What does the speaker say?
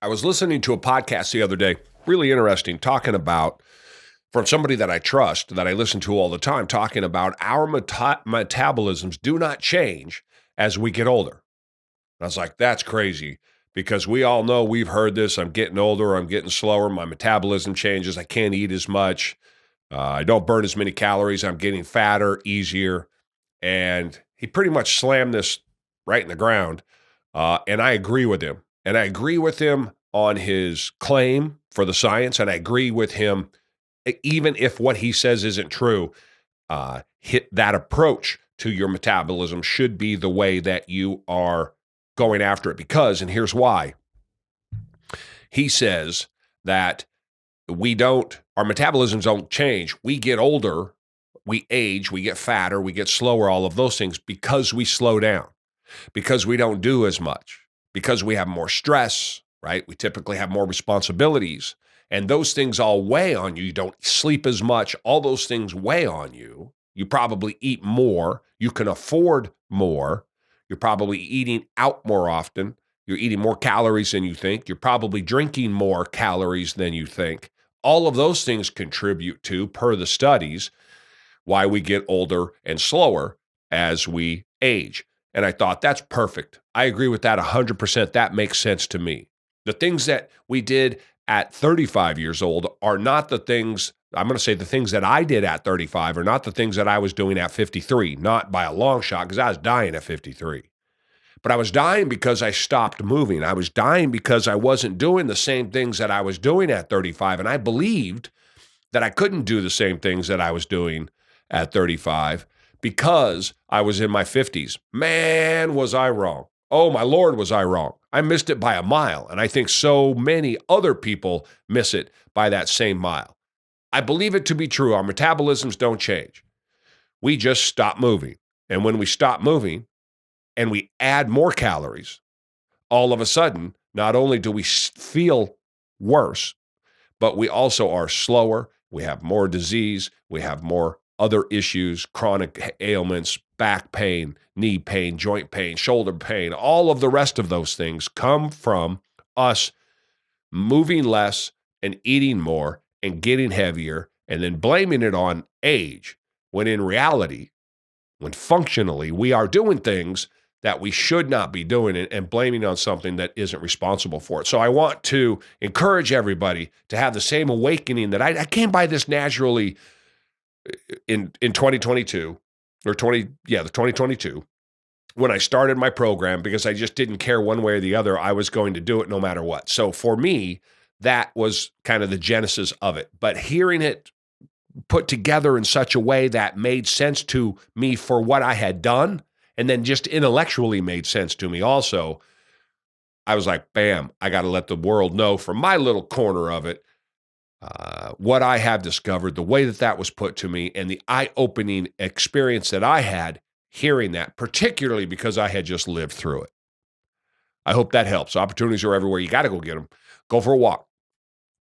I was listening to a podcast the other day, really interesting, talking about, from somebody that I trust, that I listen to all the time, talking about our metabolisms do not change as we get older. And I was like, that's crazy, because we all know, we've heard this. I'm getting older. I'm getting slower. My metabolism changes. I can't eat as much. I don't burn as many calories. I'm getting fatter, easier. And he pretty much slammed this right in the ground. And I agree with him. And I agree with him on his claim for the science. And I agree with him, even if what he says isn't true, hit that approach to your metabolism should be the way that you are going after it. Because, and here's why, he says that our metabolisms don't change. We get older, we age, we get fatter, we get slower, all of those things, because we slow down, because we don't do as much, because we have more stress, right? We typically have more responsibilities, and those things all weigh on you. You don't sleep as much. All those things weigh on you. You probably eat more. You can afford more. You're probably eating out more often. You're eating more calories than you think. You're probably drinking more calories than you think. All of those things contribute to, per the studies, why we get older and slower as we age. And I thought, that's perfect. I agree with that 100%. That makes sense to me. The things that we did at 35 years old are not the things, I'm going to say the things that I did at 35 are not the things that I was doing at 53, not by a long shot, because I was dying at 53. But I was dying because I stopped moving. I was dying because I wasn't doing the same things that I was doing at 35. And I believed that I couldn't do the same things that I was doing at 35 because I was in my 50s. Man, was I wrong. Oh, my Lord, was I wrong. I missed it by a mile. And I think so many other people miss it by that same mile. I believe it to be true. Our metabolisms don't change. We just stop moving. And when we stop moving and we add more calories, all of a sudden, not only do we feel worse, but we also are slower. We have more disease. We have more other issues, chronic ailments, back pain, knee pain, joint pain, shoulder pain. All of the rest of those things come from us moving less and eating more and getting heavier, and then blaming it on age, when in reality, when functionally we are doing things that we should not be doing, and blaming on something that isn't responsible for it. So I want to encourage everybody to have the same awakening that I came by this naturally in 2022 or 2022, when I started my program, because I just didn't care one way or the other. I was going to do it no matter what. So for me, that was kind of the genesis of it. But hearing it put together in such a way that made sense to me for what I had done, and then just intellectually made sense to me also, I was like, bam, I got to let the world know from my little corner of it, what I have discovered, the way that that was put to me, and the eye-opening experience that I had hearing that, particularly because I had just lived through it. I hope that helps. Opportunities are everywhere. You got to go get them. Go for a walk.